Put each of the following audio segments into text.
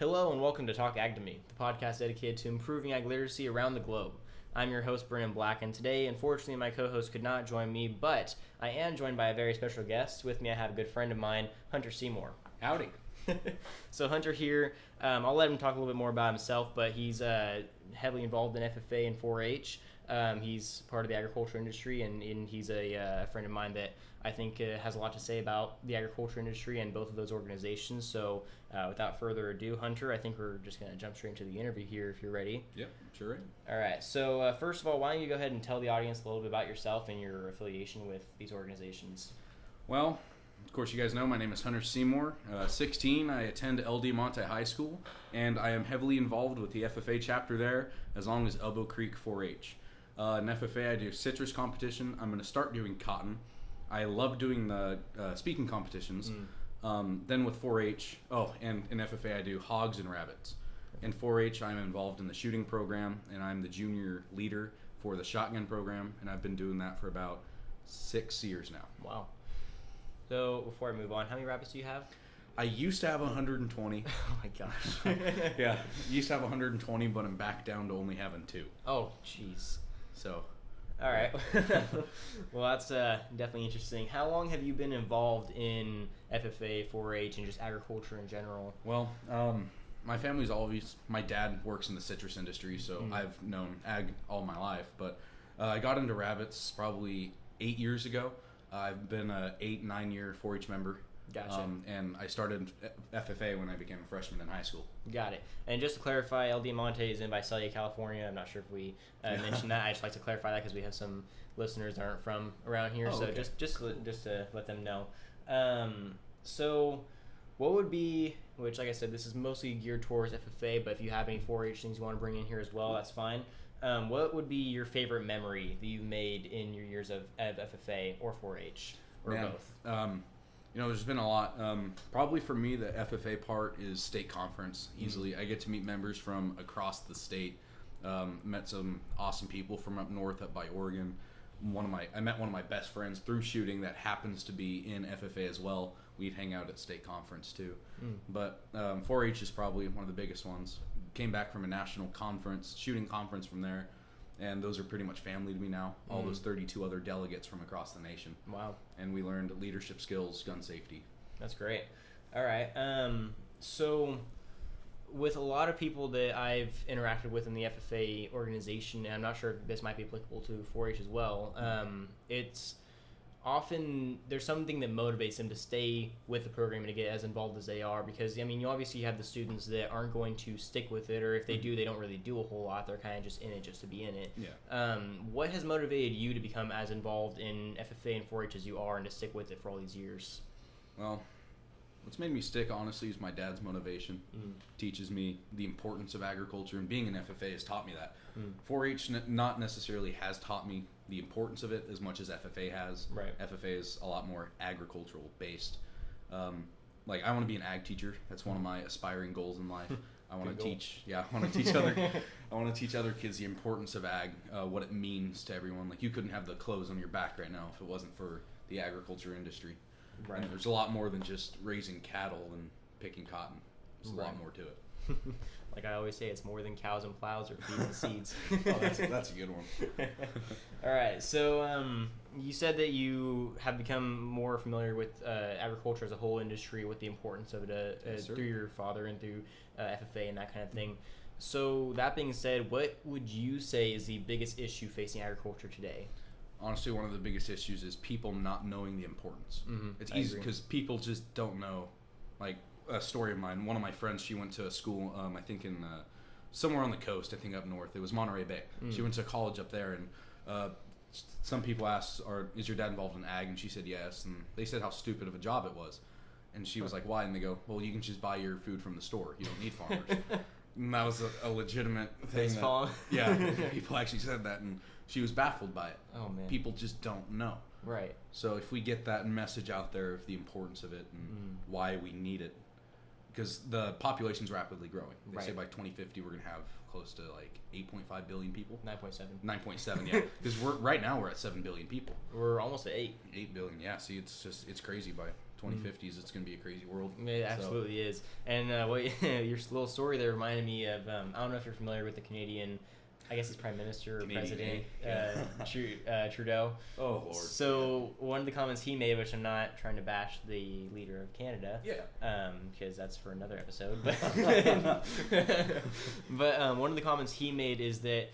Hello and welcome to Talk Ag to Me, the podcast dedicated to improving ag literacy around the globe. I'm your host, Brennan Black, and today, unfortunately, my co-host could not join me, but I am joined by a very special guest. With me, I have a good friend of mine, Hunter Seymore. Howdy. So Hunter here, I'll let him talk a little bit more about himself, but he's heavily involved in FFA and 4-H. He's part of the agriculture industry, and he's a friend of mine that I think has a lot to say about the agriculture industry and both of those organizations. So without further ado, Hunter, I think we're just going to jump straight into the interview here if you're ready. Yep, sure. All right. So first of all, why don't you go ahead and tell the audience a little bit about yourself and your affiliation with these organizations? Well, of course, you guys know my name is Hunter Seymore. 16, I attend LD Monte High School, and I am heavily involved with the FFA chapter there, as long as Elbow Creek 4-H. In FFA, I do citrus competition. I'm going to start doing cotton. I love doing the speaking competitions. Then with 4-H, and in FFA, I do hogs and rabbits. In 4-H, I'm involved in the shooting program, and I'm the junior leader for the shotgun program, and I've been doing that for about 6 years now. Wow. So before I move on, how many rabbits do you have? I used to have 120. Oh my gosh. Yeah, used to have 120, but I'm back down to only having 2. Oh, jeez. So. All right. Well, that's definitely interesting. How long have you been involved in FFA, 4-H, and just agriculture in general? Well, my family's always, my dad works in the citrus industry, so I've known ag all my life, but I got into rabbits probably 8 years ago. I've been a 8-9 year 4-H member. Gotcha. And I started FFA when I became a freshman in high school. Got it. And just to clarify, LD Monte is in Visalia, California. I'm not sure if we mentioned that. I just like to clarify that because we have some listeners that aren't from around here. So okay. just to let them know. So what would be, which like I said, this is mostly geared towards FFA, but if you have any 4-H things you want to bring in here as well, that's fine. What would be your favorite memory that you've made in your years of FFA or 4-H or both? There's been a lot. Probably for me, the FFA part is state conference easily. I get to meet members from across the state. Met some awesome people from up north, up by Oregon. I met one of my best friends through shooting that happens to be in FFA as well. We'd hang out at state conference too. But 4-H is probably one of the biggest ones. Came back from a national conference, shooting conference from there. And those are pretty much family to me now. All those 32 other delegates from across the nation. Wow. And we learned leadership skills, gun safety. That's great. All right. So with a lot of people that I've interacted with in the FFA organization, and I'm not sure if this might be applicable to 4-H as well, it's often there's something that motivates them to stay with the program and to get as involved as they are, because I mean, you obviously have the students that aren't going to stick with it, or if they do, they don't really do a whole lot. They're kind of just in it just to be in it. Yeah. What has motivated you to become as involved in FFA and 4-H as you are and to stick with it for all these years? Well, what's made me stick, honestly, is my dad's motivation. Teaches me the importance of agriculture, and being in FFA has taught me that. 4-H not necessarily has taught me the importance of it as much as FFA has. Right. FFA is a lot more agricultural based. I want to be an ag teacher. That's one of my aspiring goals in life. I want to teach. Yeah, I want to teach other. I want to teach other kids the importance of ag, what it means to everyone. Like, you couldn't have the clothes on your back right now if it wasn't for the agriculture industry. Right. And there's a lot more than just raising cattle and picking cotton. There's a lot more to it. Like I always say, it's more than cows and plows or feeds and seeds. Oh, that's a good one. All right. So you said that you have become more familiar with agriculture as a whole industry, with the importance of it Yes, through your father and through FFA and that kind of thing. So that being said, what would you say is the biggest issue facing agriculture today? Honestly, one of the biggest issues is people not knowing the importance. It's easy because people just don't know. Like, a story of mine, one of my friends, she went to a school, I think in somewhere on the coast, I think up north. It was Monterey Bay. She went to college up there, and some people asked, is your dad involved in ag? And she said yes, and they said how stupid of a job it was. And she was like, why? And they go, well, you can just buy your food from the store. You don't need farmers. And that was a legitimate thing. Yeah, people actually said that, and she was baffled by it. Oh, man. People just don't know. Right. So if we get that message out there of the importance of it and why we need it, because the population's rapidly growing. They say by 2050 we're going to have close to like 8.5 billion people. 9.7. 9.7, yeah. Because right now we're at 7 billion people. We're almost at 8. 8 billion, yeah. See, it's crazy. By 2050s, it's going to be a crazy world. It absolutely is. And your little story there reminded me of, I don't know if you're familiar with the Canadian, I guess he's Prime Minister or President, Trudeau. Oh, Lord. So one of the comments he made, which I'm not trying to bash the leader of Canada, because that's for another episode, but one of the comments he made is that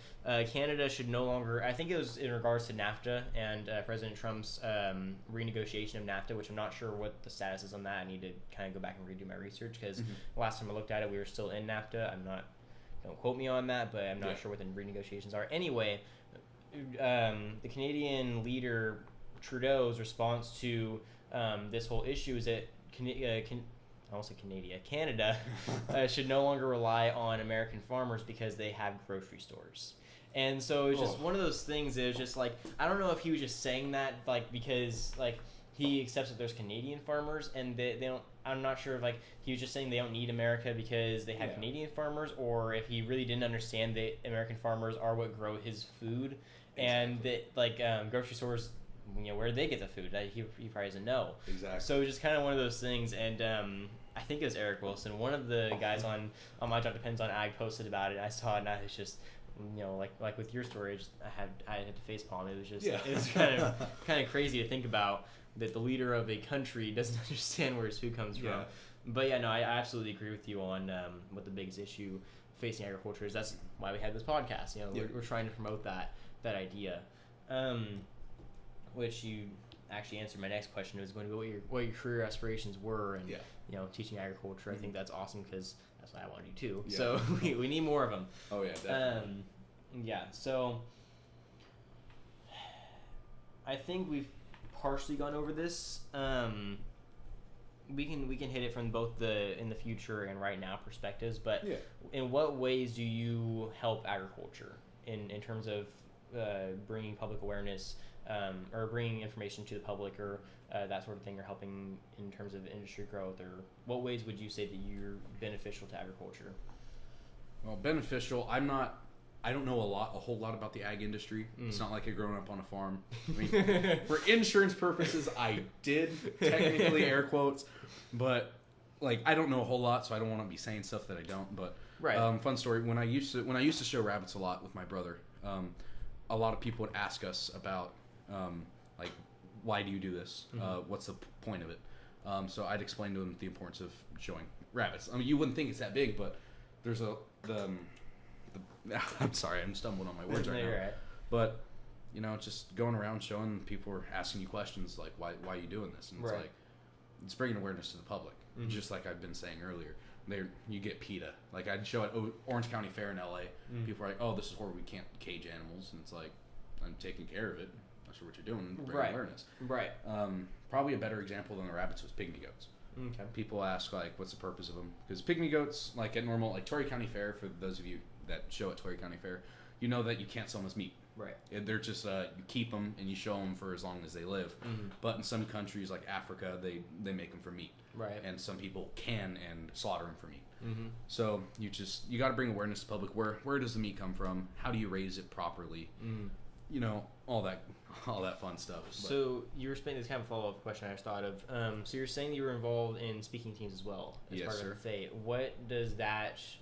Canada should no longer, I think it was in regards to NAFTA and President Trump's renegotiation of NAFTA, which I'm not sure what the status is on that. I need to kind of go back and redo my research, because last time I looked at it, we were still in NAFTA. Don't quote me on that, but I'm not sure what the renegotiations are. Anyway, the Canadian leader Trudeau's response to this whole issue is that Canada should no longer rely on American farmers because they have grocery stores. And so it's just one of those things. It was just like, I don't know if he was just saying that like because like he accepts that there's Canadian farmers and they don't. I'm not sure if like he was just saying they don't need America because they have Canadian farmers, or if he really didn't understand that American farmers are what grow his food, and that like grocery stores, where do they get the food? He probably doesn't know. Exactly. So it's just kind of one of those things, and I think it was Eric Wilson, one of the guys on My Job Depends on Ag, posted about it. I saw it, and I was just, like with your story, I had to facepalm. It was just it was kind of crazy to think about, that the leader of a country doesn't understand where his food comes from. But yeah, no, I absolutely agree with you on what the biggest issue facing agriculture is. That's why we had this podcast. We're trying to promote that idea. Which you actually answered my next question. It was going to be what your career aspirations were, and teaching agriculture. I think that's awesome, because that's what I want to do too. So we need more of them. Oh yeah, definitely. So I think we've partially gone over this. We can hit it from both the in the future and right now perspectives, but in what ways do you help agriculture in terms of bringing public awareness, or bringing information to the public, or that sort of thing, or helping in terms of industry growth, or what ways would you say that you're beneficial to agriculture? Well, beneficial, I don't know a whole lot about the ag industry. It's not like I growing up on a farm. I mean, for insurance purposes, I did technically air quotes, but like I don't know a whole lot, so I don't want to be saying stuff that I don't. But fun story: when I used to show rabbits a lot with my brother, a lot of people would ask us about like, why do you do this? What's the point of it? So I'd explain to them the importance of showing rabbits. I mean, you wouldn't think it's that big, but there's I'm sorry, I'm stumbling on my words right now. Right. But just going around showing people, are asking you questions like, why are you doing this? And it's like, it's bringing awareness to the public. Just like I've been saying earlier, you get PETA. Like I'd show at Orange County Fair in LA. People are like, oh, this is where we can't cage animals, and it's like, I'm taking care of it. I'm not sure what you're doing. Bring awareness. Right. Probably a better example than the rabbits was pygmy goats. Okay. People ask like, what's the purpose of them? Because pygmy goats, like at normal, like Torrey County Fair, for those of you that show at Torrey County Fair, you know that you can't sell them as meat. Right. They're just you keep them and you show them for as long as they live. But in some countries like Africa, they make them for meat. Right. And some people can and slaughter them for meat. So you got to bring awareness to the public. Where does the meat come from? How do you raise it properly? All that fun stuff. So you were spending this kind of follow-up question I just thought of. So you're saying that you were involved in speaking teams as well as part of the FFA.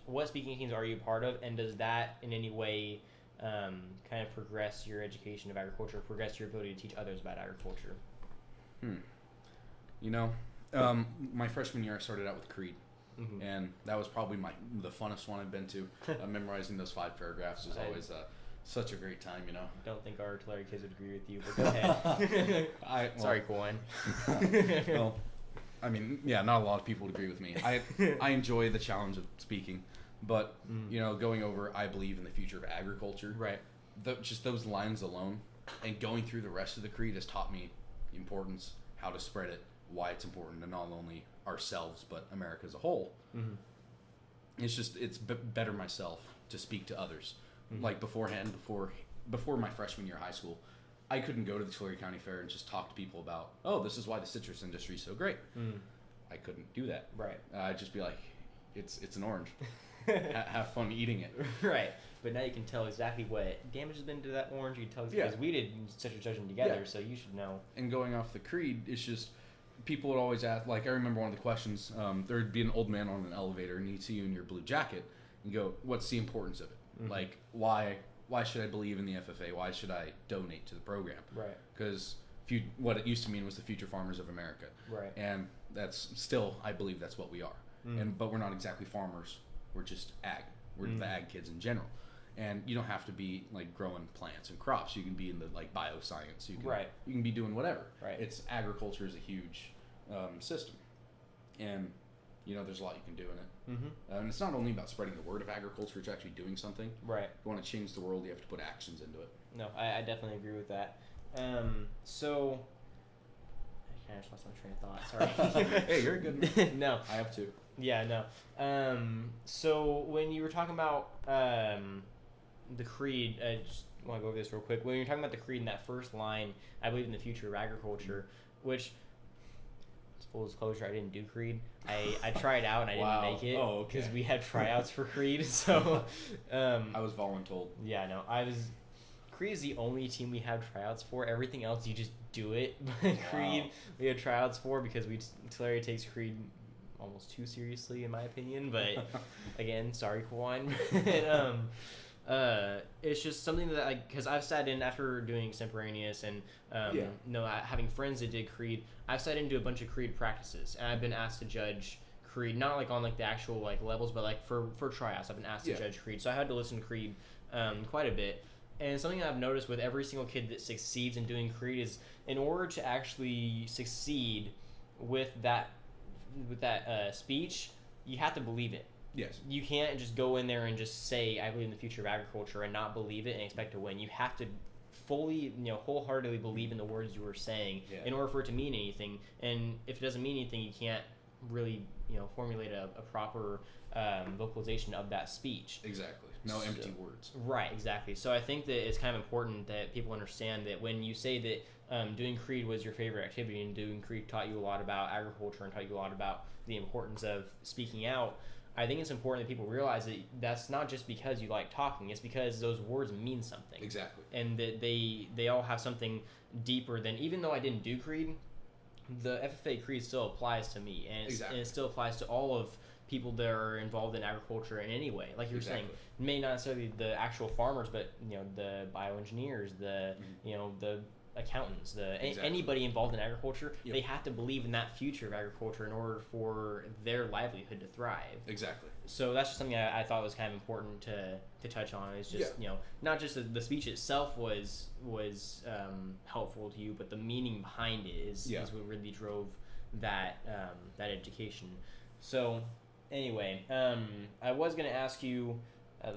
What speaking teams are you part of, and does that in any way kind of progress your education of agriculture, progress your ability to teach others about agriculture? My freshman year I started out with Creed. And that was probably the funnest one I've been to. Memorizing those 5 paragraphs was always such a great time, I don't think our artillery kids would agree with you, but go ahead. Sorry, Coin. Well, I mean, not a lot of people would agree with me. I enjoy the challenge of speaking, but going over, I believe in the future of agriculture. Right. Just those lines alone, and going through the rest of the Creed has taught me the importance, how to spread it, why it's important to not only ourselves but America as a whole. It's better myself to speak to others. Like beforehand, before my freshman year of high school, I couldn't go to the Tulare County Fair and just talk to people about, oh, this is why the citrus industry is so great. I couldn't do that. Right. I'd just be like, it's an orange. Have fun eating it. Right. But now you can tell exactly what damage has been to that orange. You can tell because we did such a judgment together, so you should know. And going off the Creed, it's just people would always ask, like, I remember one of the questions, there'd be an old man on an elevator, and he'd see you in your blue jacket, and go, what's the importance of it? Mm-hmm. Like, why should I believe in the FFA? Why should I donate to the program? Right. Because what it used to mean was the future farmers of America. Right. And that's still, I believe that's what we are. But we're not exactly farmers. We're just ag. We're the ag kids in general. And you don't have to be like growing plants and crops. You can be in the like bioscience. You can be doing whatever. Right. It's agriculture is a huge system, and there's a lot you can do in it. Mm-hmm. And it's not only about spreading the word of agriculture; it's actually doing something. Right. If you want to change the world, you have to put actions into it. No, I definitely agree with that. So I just lost my train of thought. Sorry. Hey, you're good. No, I have to. Yeah, no. So when you were talking about the creed, I just want to go over this real quick. When you're talking about the creed in that first line, I believe in the future of agriculture, which, full disclosure, I didn't do creed. I tried out and I didn't make it. Oh, okay. Because we had tryouts for creed. So I was voluntold. Yeah, no, Creed is the only team we have tryouts for. Everything else, you just do it. Creed, we had tryouts for because Tulare takes Creed almost too seriously, in my opinion. But again, sorry, Kawine. It's just something that because I've sat in after doing extemporaneous and having friends that did Creed. I've sat into a bunch of Creed practices, and I've been asked to judge Creed, not like on like the actual like levels, but like for tryouts, I've been asked to judge Creed. So I had to listen to Creed quite a bit. And something that I've noticed with every single kid that succeeds in doing Creed is, in order to actually succeed with that speech, you have to believe it. Yes. You can't just go in there and just say, I believe in the future of agriculture and not believe it and expect to win. You have to fully, wholeheartedly believe in the words you were saying in order for it to mean anything. And if it doesn't mean anything, you can't really, formulate a proper vocalization of that speech. Exactly. No empty words. Right, exactly. So I think that it's kind of important that people understand that when you say that doing Creed was your favorite activity and doing Creed taught you a lot about agriculture and taught you a lot about the importance of speaking out, I think it's important that people realize that that's not just because you like talking. It's because those words mean something. Exactly. And that they all have something deeper than, even though I didn't do Creed, the FFA Creed still applies to me. And, and it still applies to all of people that are involved in agriculture in any way. Like you're saying, it may not necessarily the actual farmers, but the bioengineers, the the accountants, anybody involved in agriculture, they have to believe in that future of agriculture in order for their livelihood to thrive. Exactly. So that's just something I thought was kind of important to touch on. It's just not just the speech itself was helpful to you, but the meaning behind it is what really drove that education. So anyway, I was going to ask you,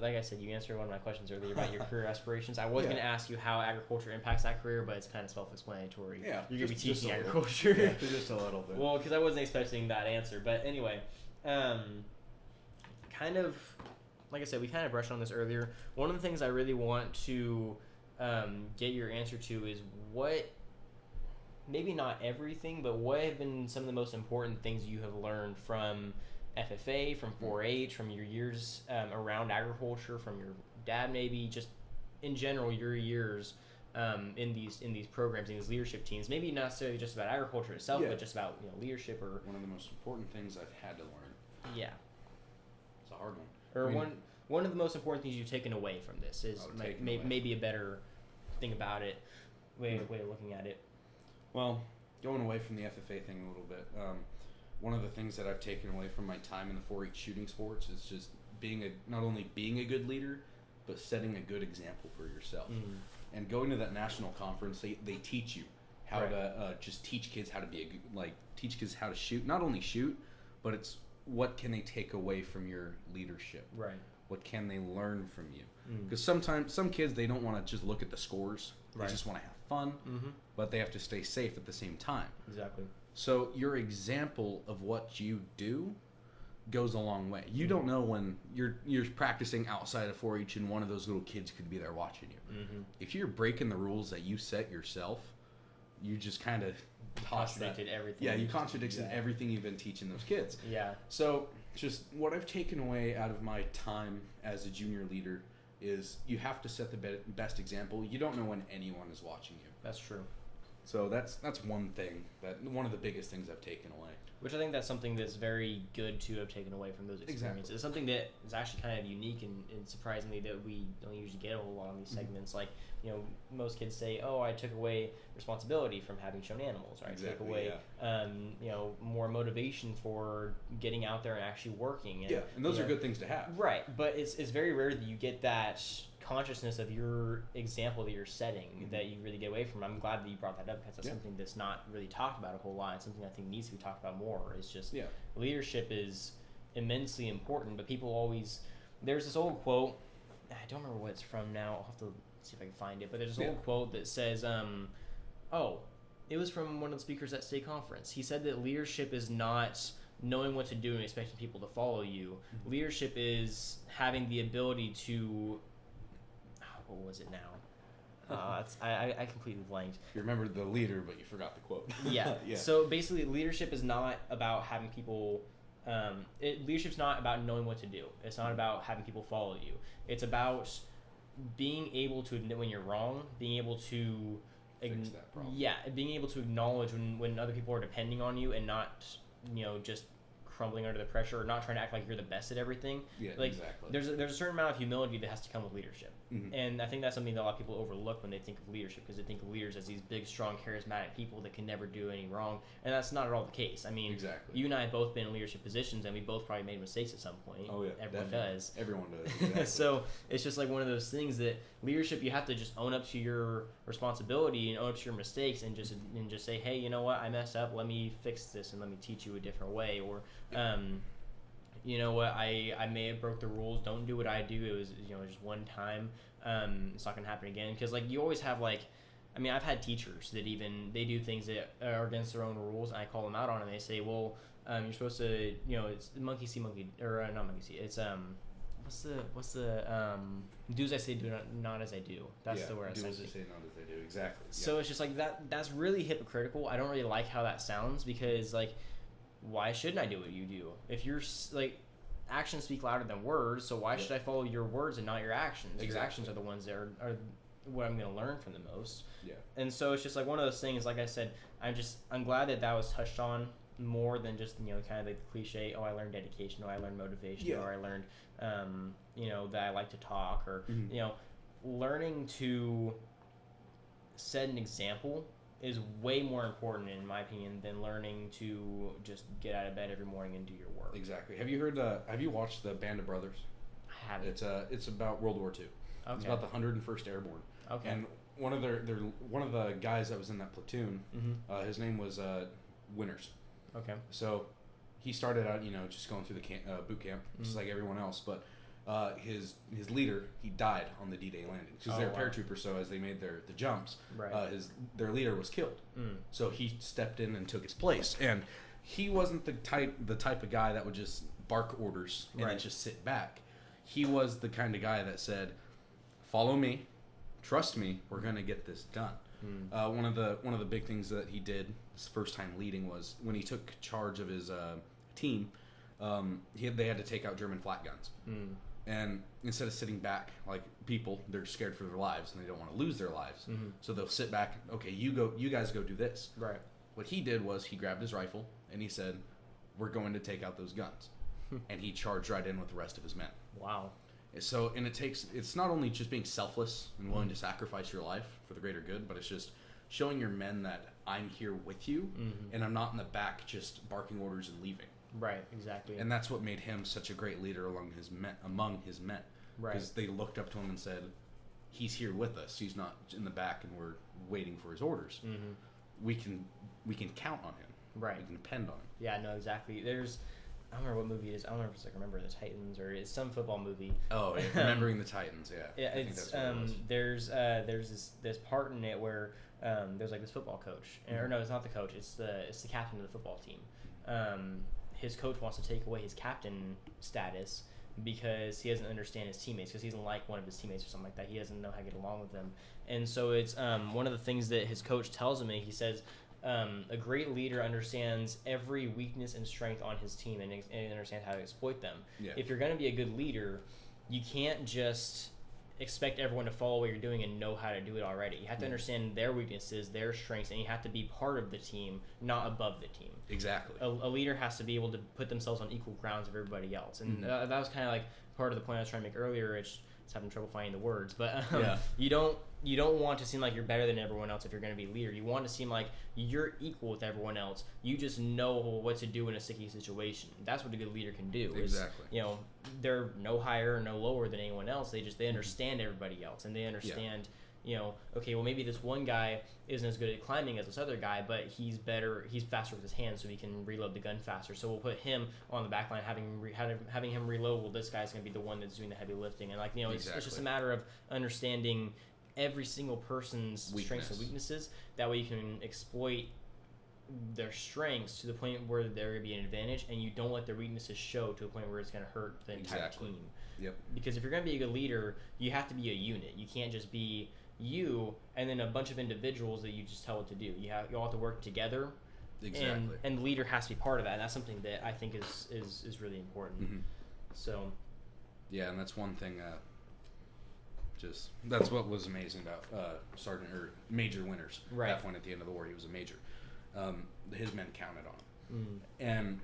like I said, you answered one of my questions earlier about your career aspirations. I was going to ask you how agriculture impacts that career, but it's kind of self-explanatory. Yeah, you're going to be teaching agriculture. Yeah, just a little bit. Well, because I wasn't expecting that answer. But anyway, kind of, like I said, we kind of brushed on this earlier. One of the things I really want to get your answer to is what, maybe not everything, but what have been some of the most important things you have learned from FFA, from 4-H, from your years around agriculture, from your dad, maybe just in general your years in these programs, in these leadership teams. Maybe not necessarily just about agriculture itself, but just about leadership or one of the most important things I've had to learn. Yeah, it's a hard one. Or one of the most important things you've taken away from this is maybe a better thing about it, way of looking at it. Well, going away from the FFA thing a little bit. One of the things that I've taken away from my time in the 4-H shooting sports is just not only being a good leader, but setting a good example for yourself. And going to that national conference, they teach you how to just teach kids how to teach kids how to shoot. Not only shoot, but it's what can they take away from your leadership. Right. What can they learn from you? Because sometimes some kids, they don't want to just look at the scores. They just want to have fun, but they have to stay safe at the same time. Exactly. So your example of what you do goes a long way. You don't know when you're practicing outside of 4-H and one of those little kids could be there watching you. If you're breaking the rules that you set yourself, you just kind of contradicted everything. Yeah, you contradicted everything you've been teaching those kids. Yeah. So just what I've taken away out of my time as a junior leader is you have to set the best example. You don't know when anyone is watching you. That's true. So that's one thing, one of the biggest things I've taken away. Which I think that's something that's very good to have taken away from those experiences. Exactly. It's something that is actually kind of unique and surprisingly that we don't usually get a whole lot on these segments. Like, you know, most kids say, "Oh, I took away responsibility from having shown animals," or I took away, you know, more motivation for getting out there and actually working. And, and those are good things to have. Right, but it's very rare that you get that consciousness of your example that you're setting that you really get away from. I'm glad that you brought that up because that's something that's not really talked about a whole lot. It's something I think needs to be talked about more. It's just leadership is immensely important, but people always, there's this old quote, I don't remember what it's from now, I'll have to see if I can find it, but there's this old quote that says, it was from one of the speakers at state conference. He said that leadership is not knowing what to do and expecting people to follow you. Leadership is having the ability to, what was it now? I completely blanked. You remembered the leader, but you forgot the quote. Yeah. So basically, leadership is not about having people. Leadership's not about knowing what to do. It's not about having people follow you. It's about being able to admit when you're wrong, being able to fix that problem. Yeah, being able to acknowledge when other people are depending on you and not, you know, just crumbling under the pressure or not trying to act like you're the best at everything. Yeah, like, exactly. There's a certain amount of humility that has to come with leadership. And I think that's something that a lot of people overlook when they think of leadership, because they think of leaders as these big, strong, charismatic people that can never do any wrong. And that's not at all the case. I mean, you and I have both been in leadership positions, and we both probably made mistakes at some point. Oh, yeah. Everyone does. Everyone does. Exactly. So it's just like one of those things that leadership, you have to just own up to your responsibility and own up to your mistakes and just say, hey, you know what, I messed up. Let me fix this and let me teach you a different way. Or, you know what, I may have broke the rules. Don't do what I do. It was, you know, just one time. It's not going to happen again. Because, like, you always have, like, I mean, I've had teachers that they do things that are against their own rules, and I call them out on it, and they say, well, you're supposed to, you know, it's monkey see, monkey, or not monkey see, it's, what's the, do as I say, do not as I do. That's the word. Do as I say, not as I do. Exactly. So it's just like that's really hypocritical. I don't really like how that sounds, because, like, why shouldn't I do what you do? If you're, like, actions speak louder than words, so why should I follow your words and not your actions? Exactly. Your actions are the ones that are what I'm going to learn from the most. Yeah. And so it's just like one of those things, like I said, I'm glad that was touched on more than just, you know, kind of the cliche, oh, I learned dedication, or I learned motivation, or I learned, you know, that I like to talk, or, you know, learning to set an example is way more important, in my opinion, than learning to just get out of bed every morning and do your work. Exactly. Have you watched the Band of Brothers? I haven't. It's about World War II. Okay. It's about the 101st Airborne. Okay. And one of the guys that was in that platoon, his name was Winters. Okay. So he started out, you know, just going through the boot camp, just like everyone else, but his leader, he died on the D-Day landing because they're paratroopers. So as they made the jumps, their leader was killed. So he stepped in and took his place, and he wasn't the type of guy that would just bark orders and then just sit back. He was the kind of guy that said, "Follow me, trust me, we're gonna get this done." One of the big things that he did his first time leading was when he took charge of his team. They had to take out German flak guns. And instead of sitting back like people, they're scared for their lives and they don't want to lose their lives. So they'll sit back. Okay, you guys go do this. Right. What he did was he grabbed his rifle and he said, "We're going to take out those guns." And he charged right in with the rest of his men. Wow. So, and it's not only just being selfless and willing to sacrifice your life for the greater good, but it's just showing your men that I'm here with you and I'm not in the back just barking orders and leaving. Right, exactly. And that's what made him such a great leader among his men. Right. Because they looked up to him and said, "He's here with us. He's not in the back and we're waiting for his orders. We can count on him. Right. We can depend on him." Yeah, no, exactly. I don't remember what movie it is. I don't know if it's like Remember the Titans or it's some football movie. Oh, yeah. Remembering the Titans, yeah. Yeah, I think that's what it was. There's this part in it where there's like this football coach, or no, it's not the coach. It's the captain of the football team. His coach wants to take away his captain status because he doesn't understand his teammates, because he doesn't like one of his teammates or something like that. He doesn't know how to get along with them. And so it's one of the things that his coach tells him, and he says, a great leader understands every weakness and strength on his team and understands how to exploit them. Yeah. If you're going to be a good leader, you can't just expect everyone to follow what you're doing and know how to do it already. You have to understand their weaknesses, their strengths, and you have to be part of the team, not above the team. Exactly. A leader has to be able to put themselves on equal grounds of everybody else, and that was kind of like part of the point I was trying to make earlier. It's having trouble finding the words, but you don't want to seem like you're better than everyone else if you're going to be a leader. You want to seem like you're equal with everyone else. You just know what to do in a sticky situation. That's what a good leader can do. Exactly. They're no higher or no lower than anyone else. They understand everybody else, and they understand. Okay, well, maybe this one guy isn't as good at climbing as this other guy, but he's faster with his hands, so he can reload the gun faster. So we'll put him on the back line, having him reload. Well, this guy's going to be the one that's doing the heavy lifting. And, it's just a matter of understanding every single person's strengths and weaknesses. That way you can exploit their strengths to the point where they're going to be an advantage, and you don't let their weaknesses show to a point where it's going to hurt the entire team. Yep. Because if you're going to be a good leader, you have to be a unit. You can't just be you and then a bunch of individuals that you just tell what to do. You all have to work together. Exactly. And the leader has to be part of that, and that's something that I think is really important. Mm-hmm. So yeah, and that's one thing that's what was amazing about Sergeant or Major Winters. At that point at the end of the war, he was a major. His men counted on him. And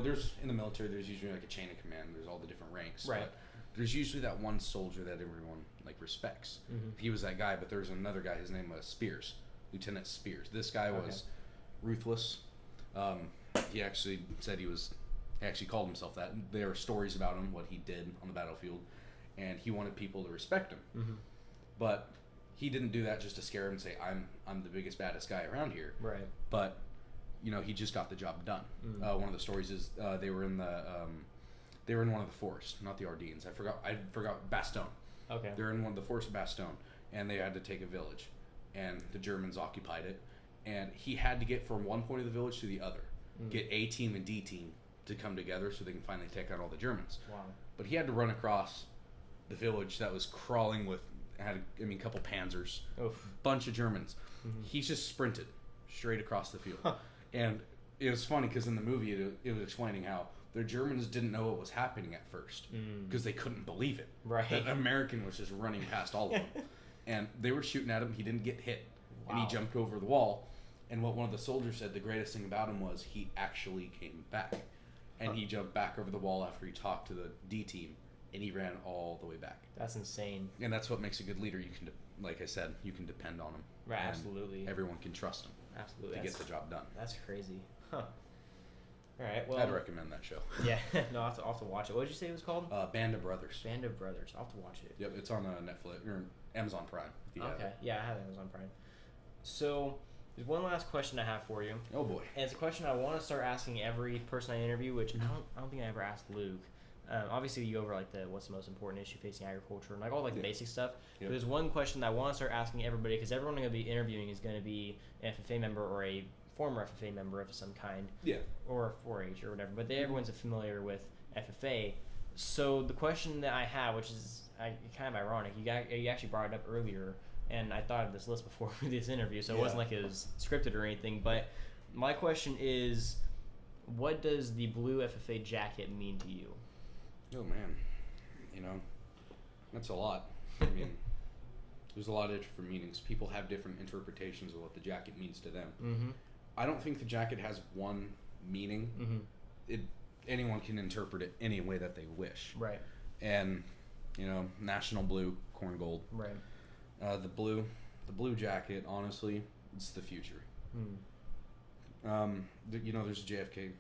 there's in the military, there's usually like a chain of command. There's all the different ranks. Right. But there's usually that one soldier that everyone respects. He was that guy, but there was another guy. His name was Spears, Lieutenant Spears. This guy was ruthless. He actually said he actually called himself that. There are stories about him, what he did on the battlefield, and he wanted people to respect him. But he didn't do that just to scare him and say, I'm the biggest, baddest guy around here. Right. But he just got the job done. One of the stories is they were in one of the forests, not the Ardennes. I forgot Bastogne. Okay. They're in one of the forests of Bastogne, and they had to take a village, and the Germans occupied it, and he had to get from one point of the village to the other, get A team and D team to come together so they can finally take out all the Germans. Wow. But he had to run across the village that was crawling had a couple Panzers, bunch of Germans. He just sprinted straight across the field, and it was funny because in the movie it was explaining how the Germans didn't know what was happening at first because they couldn't believe it. Right. The American was just running past all of them. And they were shooting at him. He didn't get hit. Wow. And he jumped over the wall. And what one of the soldiers said, the greatest thing about him was he actually came back. And he jumped back over the wall after he talked to the D team. And he ran all the way back. That's insane. And that's what makes a good leader. You can, like I said, you can depend on him. Right, absolutely. Everyone can trust him. Absolutely. To get the job done. That's crazy. Huh. All right, well, I'd recommend that show. Yeah, no, I'll have to watch it. What did you say it was called? Band of Brothers. Band of Brothers. I'll have to watch it. Yep, it's on Netflix or Amazon Prime. Okay, yeah, I have Amazon Prime. So, there's one last question I have for you. Oh boy! And it's a question I want to start asking every person I interview, which I don't think I ever asked Luke. Obviously, you go over what's the most important issue facing agriculture and all the basic stuff. Yep. But there's one question that I want to start asking everybody because everyone I'm going to be interviewing is going to be an FFA member or a former FFA member of some kind, or 4-H or whatever, but everyone's familiar with FFA. So the question that I have, which is kind of ironic, you actually brought it up earlier, and I thought of this list before this interview, so it wasn't like it was scripted or anything, but my question is, what does the blue FFA jacket mean to you? Oh man, that's a lot. I mean, there's a lot of different meanings. People have different interpretations of what the jacket means to them. I don't think the jacket has one meaning. Anyone can interpret it any way that they wish. Right. And national blue, corn gold. Right. The blue jacket. Honestly, it's the future. There's a JFK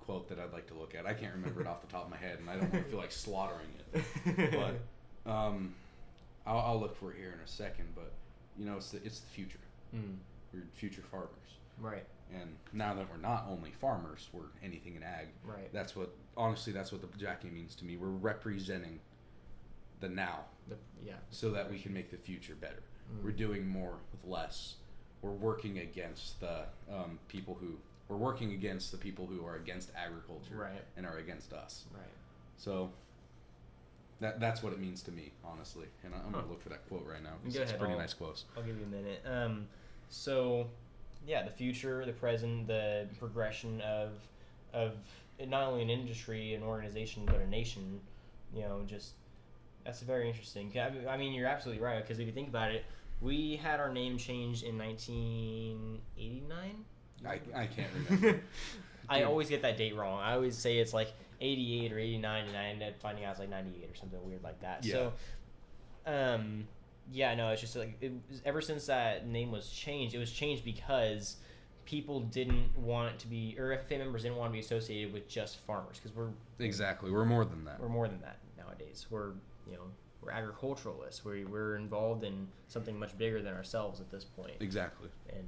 quote that I'd like to look at. I can't remember it off the top of my head, and I don't want to feel like slaughtering it. But I'll look for it here in a second. But it's the future. We're future farmers. Right. And now that we're not only farmers, we're anything in ag. Right. That's what the jacket means to me. We're representing the now. So that we can make the future better. We're doing more with less. We're working against the people who are against agriculture and are against us. Right. So that's what it means to me, honestly. And I'm gonna look for that quote right now. It's a pretty nice quote. I'll give you a minute. The future, the present, the progression of not only an industry, an organization, but a nation. That's very interesting. I mean, you're absolutely right, because if you think about it, we had our name changed in 1989. I can't remember. I always get that date wrong. I always say it's like 88 or 89, and I end up finding out it's like 98 or something weird like that. Yeah. So, yeah, no, it's just like ever since that name was changed, it was changed because people didn't want it to be, or FFA members didn't want to be associated with just farmers, because we're more than that. We're more than that nowadays. We're agriculturalists. We're involved in something much bigger than ourselves at this point. Exactly. And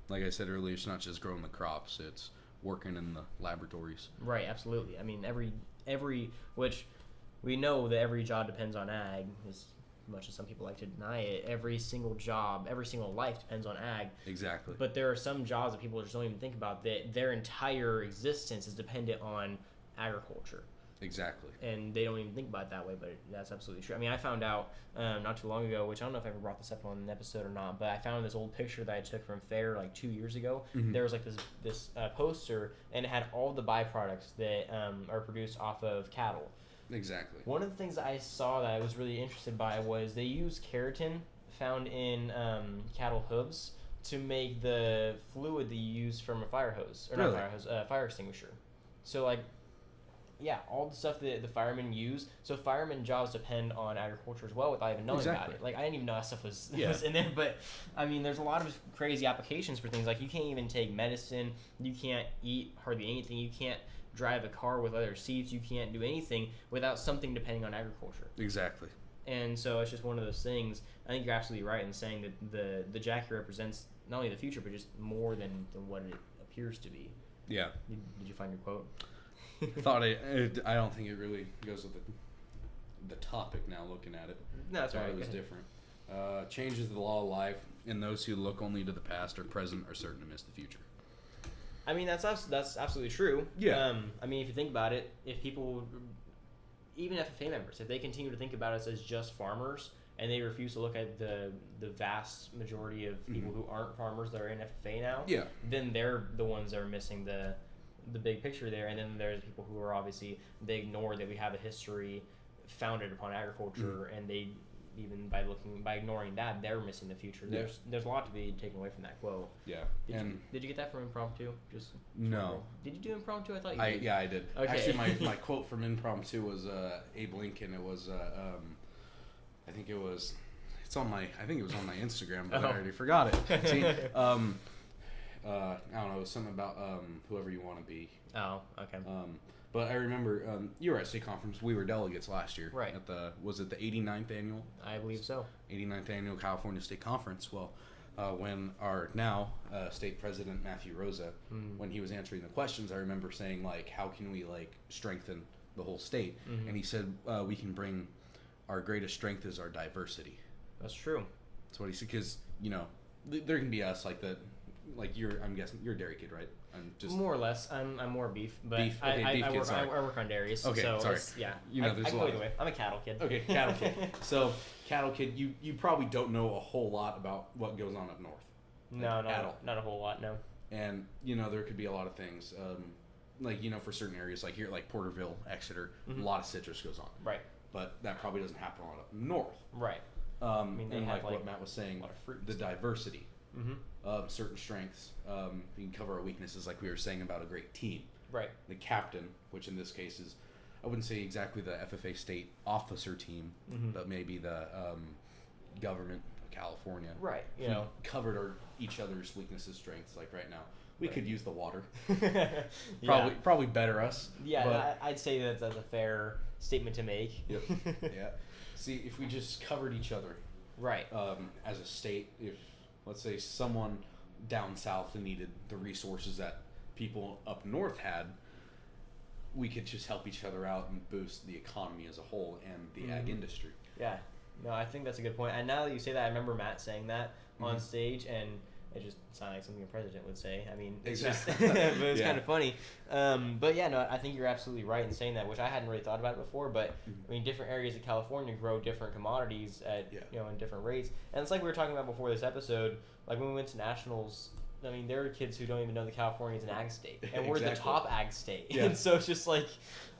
like I said earlier, it's not just growing the crops; it's working in the laboratories. Right. Absolutely. I mean, every which we know that every job depends on ag, as much as some people like to deny it. Every single job, every single life depends on ag. Exactly. But there are some jobs that people just don't even think about, that their entire existence is dependent on agriculture. Exactly. And they don't even think about it that way, but that's absolutely true. I mean, I found out not too long ago, which I don't know if I ever brought this up on an episode or not, but I found this old picture that I took from fair like 2 years ago. Mm-hmm. There was like this poster, and it had all the byproducts that are produced off of cattle. Exactly. One of the things that I saw that I was really interested by was they use keratin found in cattle hooves to make the fluid that you use from a fire hose, or really? Not fire hose, fire extinguisher. So like, yeah, all the stuff that the firemen use. So firemen jobs depend on agriculture as well, without even knowing about it. Like, I didn't even know that stuff was in there. But I mean, there's a lot of crazy applications for things. Like, you can't even take medicine. You can't eat hardly anything. You can't drive a car with leather seats. You can't do anything without something depending on agriculture. Exactly. And so it's just one of those things. I think you're absolutely right in saying that the Jackie represents not only the future, but just more than what it appears to be. Yeah. Did you find your quote? I don't think it really goes with the topic now, looking at it. No, that's right. It was different. Changes the law of life, and those who look only to the past or present are certain to miss the future. I mean, that's absolutely true. Yeah. I mean, if you think about it, if people, even FFA members, if they continue to think about us as just farmers, and they refuse to look at the vast majority of people who aren't farmers that are in FFA now, then they're the ones that are missing the big picture there. And then there's people who are obviously, they ignore that we have a history founded upon agriculture, and they, even by ignoring that, they're missing the future. There's a lot to be taken away from that quote. Yeah. Did you get that from impromptu? No. Did you do impromptu? I thought you did. Yeah, I did. Okay. Actually, my quote from impromptu was Abe Lincoln. It was I think it was on my Instagram, but I already forgot it. See, I don't know, it was something about whoever you want to be. Oh, okay. But I remember you were at state conference. We were delegates last year. Right. At was it the 89th annual? I believe so. 89th annual California State Conference. Well, when our now state president Matthew Rosa, when he was answering the questions, I remember saying, like, how can we like strengthen the whole state? And he said we can bring our greatest strength is our diversity. That's true. That's what he said, because there can be us like that. Like I'm guessing you're a dairy kid, right? I'm just more or less. I'm more beef, but beef. Okay, I work on dairies. Okay, so sorry. Yeah, there's I a go lot. either way. I'm a cattle kid. Okay, cattle kid. So cattle kid, you probably don't know a whole lot about what goes on up north. No, not a whole lot. No. And there could be a lot of things, like for certain areas, like here, like Porterville, Exeter, a lot of citrus goes on. Right. But that probably doesn't happen a lot up north. Right. I mean, and like what Matt was saying, the diversity. Certain strengths. We can cover our weaknesses, like we were saying about a great team. Right. The captain, which in this case is, I wouldn't say exactly the FFA state officer team, but maybe the government of California. Right. Covered each other's weaknesses, strengths. Like right now, we could use the water. Probably better us. Yeah, but I'd say that's a fair statement to make. Yep. Yeah. See, if we just covered each other. Right. As a state, if let's say someone down south needed the resources that people up north had, we could just help each other out and boost the economy as a whole and the ag industry. Yeah. No, I think that's a good point. And now that you say that, I remember Matt saying that on stage, and it just sounded like something a president would say. I mean, it's exactly. But it's kind of funny. But yeah, no, I think you're absolutely right in saying that, which I hadn't really thought about before. But I mean, different areas of California grow different commodities at in different rates. And it's like we were talking about before this episode. Like when we went to nationals, I mean, there are kids who don't even know that California is an ag state, and we're the top ag state. Yeah. And so it's just like,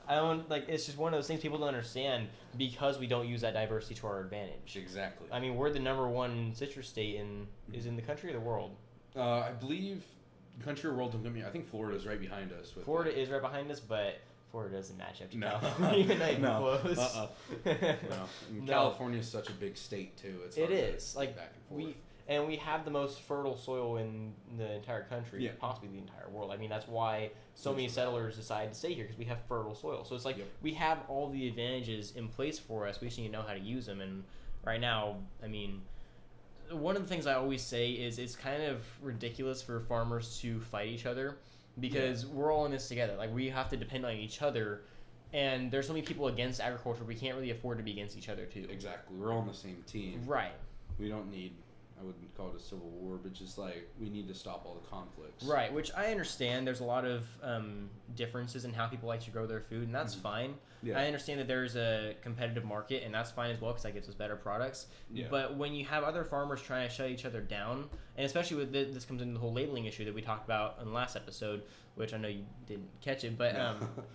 I don't like. It's just one of those things people don't understand because we don't use that diversity to our advantage. Exactly. I mean, we're the number 1 citrus state is in the country or the world. I believe country or world. I think Florida's right behind us. Florida is right behind us, but Florida doesn't match up to California. Not even close. No. California is such a big state too. It is like back and forth. we have the most fertile soil in the entire country, possibly the entire world. I mean, that's why so many settlers decide to stay here, because we have fertile soil. So it's like we have all the advantages in place for us. We just need to know how to use them. And right now, I mean, one of the things I always say is it's kind of ridiculous for farmers to fight each other, because we're all in this together. Like, we have to depend on each other. And there's so many people against agriculture, we can't really afford to be against each other, too. Exactly. We're all on the same team. Right. We don't need... I wouldn't call it a civil war, but just like we need to stop all the conflicts. Right, which I understand. There's a lot of differences in how people like to grow their food, and that's fine. Yeah. I understand that there's a competitive market, and that's fine as well, because that gives us better products. Yeah. But when you have other farmers trying to shut each other down, and especially with this comes into the whole labeling issue that we talked about in the last episode, which I know you didn't catch it, but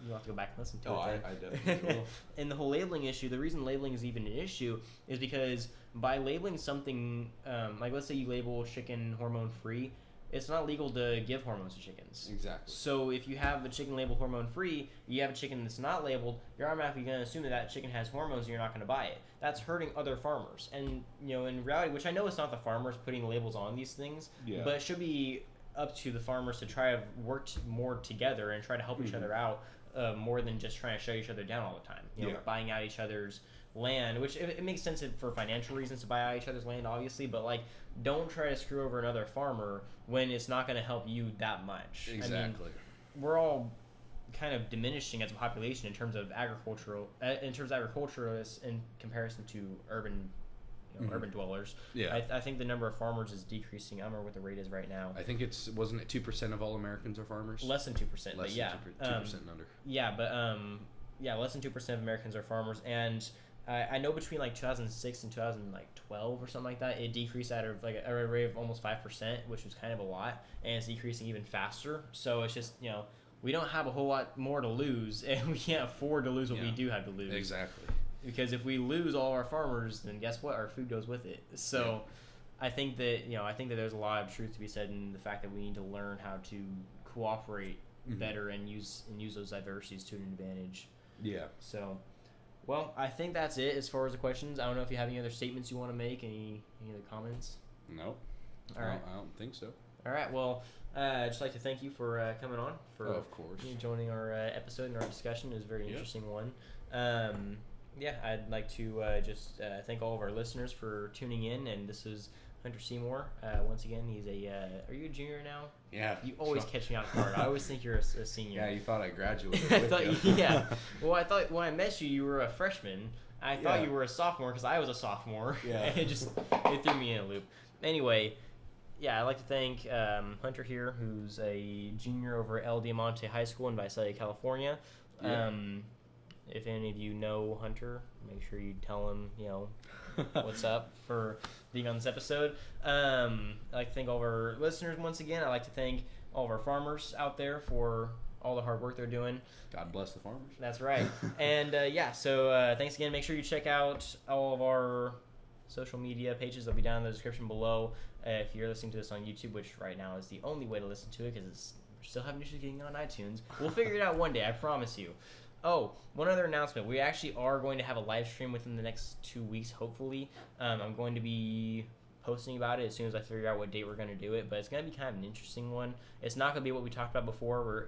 you'll have to go back and listen to it. I definitely will. In the whole labeling issue, the reason labeling is even an issue is because by labeling something, like let's say you label chicken hormone free, it's not legal to give hormones to chickens. Exactly. So if you have a chicken labeled hormone free, you have a chicken that's not labeled, you're automatically going to assume that that chicken has hormones and you're not going to buy it. That's hurting other farmers. And, you know, in reality, which I know it's not the farmers putting labels on these things, but it should be up to the farmers to try to work more together and try to help each other out more than just trying to shut each other down all the time. You know, buying out each other's land, which it makes sense for financial reasons to buy out each other's land, obviously, but like, don't try to screw over another farmer when it's not going to help you that much. Exactly. I mean, we're all kind of diminishing as a population in terms of agriculturalists in comparison to urban urban dwellers. Yeah, I think the number of farmers is decreasing. I don't remember what the rate is right now. I think wasn't it 2% of all Americans are farmers? Less than 2%. But yeah, 2% and under. Yeah, but less than 2% of Americans are farmers, and I know between like 2006 and 2012 or something like that, it decreased at a rate of almost 5%, which was kind of a lot, and it's decreasing even faster. So it's just, we don't have a whole lot more to lose, and we can't afford to lose what we do have to lose. Exactly. Because if we lose all our farmers, then guess what? Our food goes with it. So I think that there's a lot of truth to be said in the fact that we need to learn how to cooperate better and use those diversities to an advantage. Yeah. So, well, I think that's it as far as the questions. I don't know if you have any other statements you want to make, any other comments? No. All right. I don't think so. All right. Well, I'd just like to thank you for coming on, for of course joining our episode and our discussion. It was a very interesting one. I'd like to just thank all of our listeners for tuning in, and this is Hunter Seymore. Once again, he's are you a junior now? Yeah. You always catch me off guard. I always think you're a senior. Yeah, you thought I graduated. I thought yeah. Well, I thought when I met you, you were a freshman. I thought you were a sophomore because I was a sophomore. Yeah. And it threw me in a loop. Anyway, I'd like to thank Hunter here, who's a junior over at El Diamante High School in Visalia, California. Yeah. If any of you know Hunter, make sure you tell him, what's up for being on this episode. I'd like to thank all of our listeners once again. I'd like to thank all of our farmers out there for all the hard work they're doing. God bless the farmers. That's right. And so thanks again. Make sure you check out all of our social media pages. They'll be down in the description below. If you're listening to this on YouTube, which right now is the only way to listen to it because we're still having issues getting on iTunes. We'll figure it out one day, I promise you. Oh, one other announcement. We actually are going to have a live stream within the next 2 weeks, hopefully. I'm going to be posting about it as soon as I figure out what date we're going to do it, but it's going to be kind of an interesting one. It's not going to be what we talked about before,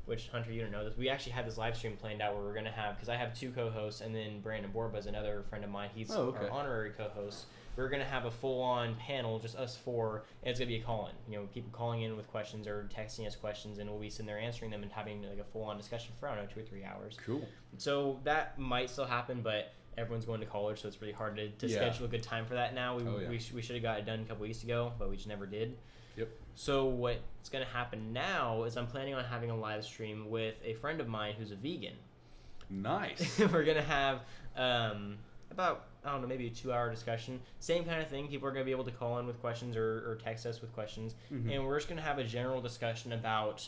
which, Hunter, you don't know this. We actually had this live stream planned out where we're going to have, because I have 2 co-hosts, and then Brandon Borba is another friend of mine. He's our honorary co-host. We're going to have a full-on panel, just us 4, and it's going to be a call-in. People calling in with questions or texting us questions, and we'll be sitting there answering them and having like a full-on discussion for, 2 or 3 hours. Cool. So that might still happen, but everyone's going to college, so it's really hard to schedule a good time for that now. We should have got it done a couple weeks ago, but we just never did. Yep. So what's going to happen now is I'm planning on having a live stream with a friend of mine who's a vegan. Nice. We're going to have about, maybe a 2-hour discussion. Same kind of thing. People are going to be able to call in with questions or text us with questions. Mm-hmm. And we're just going to have a general discussion about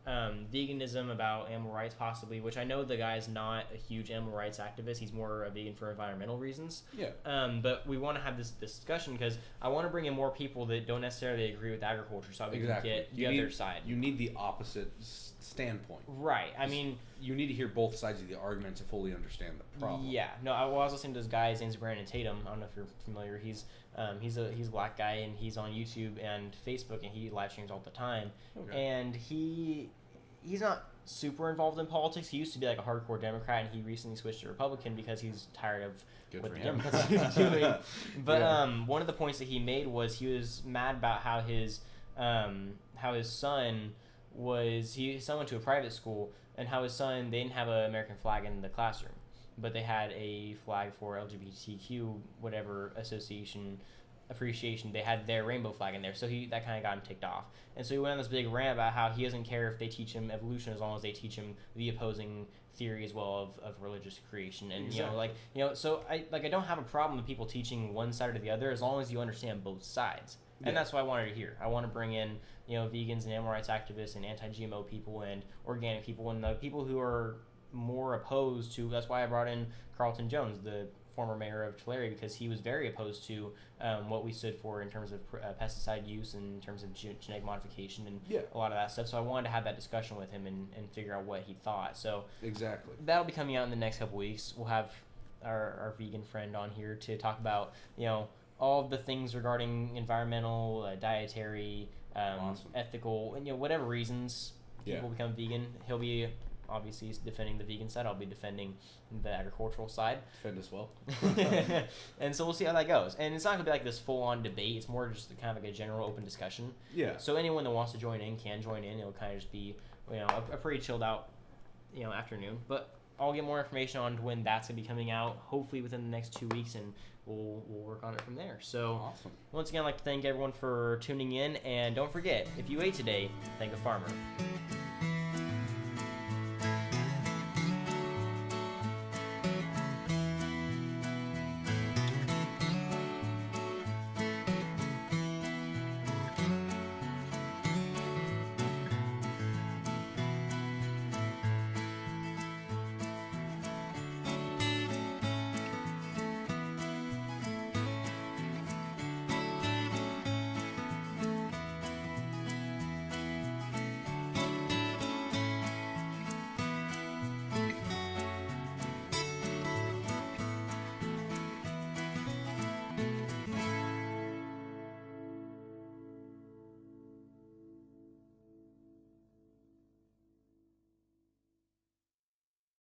veganism, about animal rights possibly, which I know the guy's not a huge animal rights activist. He's more a vegan for environmental reasons. Yeah. But we want to have this discussion because I want to bring in more people that don't necessarily agree with agriculture, so we can get the other side. You need the opposite standpoint. Right. I mean, you need to hear both sides of the argument to fully understand the problem. Yeah. No, I was listening to this guy. His name's Brandon Tatum. I don't know if you're familiar. He's a black guy, and he's on YouTube and Facebook, and he live streams all the time. Okay. And he's not super involved in politics. He used to be like a hardcore Democrat, and he recently switched to Republican because he's tired of what the Democrats are doing. But one of the points that he made was he was mad about how his son went to a private school, and how his son, they didn't have an American flag in the classroom, but they had a flag for LGBTQ whatever association appreciation. They had their rainbow flag in there, so that kind of got him ticked off. And so he went on this big rant about how he doesn't care if they teach him evolution as long as they teach him the opposing theory as well of religious creation. And exactly. So I don't have a problem with people teaching one side or the other as long as you understand both sides. And that's what I wanted to hear. I want to bring in, vegans and animal rights activists and anti-GMO people and organic people and the people who are more opposed to. That's why I brought in Carlton Jones, the former mayor of Tulare, because he was very opposed to what we stood for in terms of pesticide use and in terms of genetic modification and a lot of that stuff. So I wanted to have that discussion with him and figure out what he thought. So exactly, that'll be coming out in the next couple weeks. We'll have our vegan friend on here to talk about all of the things regarding environmental, dietary, awesome. Ethical, and whatever reasons people become vegan. He'll be obviously defending the vegan side. I'll be defending the agricultural side. Defend as well. And so we'll see how that goes. And it's not going to be like this full-on debate. It's more just kind of like a general open discussion. Yeah. So anyone that wants to join in can join in. It'll kind of just be a pretty chilled out afternoon. But I'll get more information on when that's going to be coming out, hopefully within the next 2 weeks, and we'll work on it from there. So awesome. Once again, I'd like to thank everyone for tuning in, and don't forget, if you ate today, thank a farmer.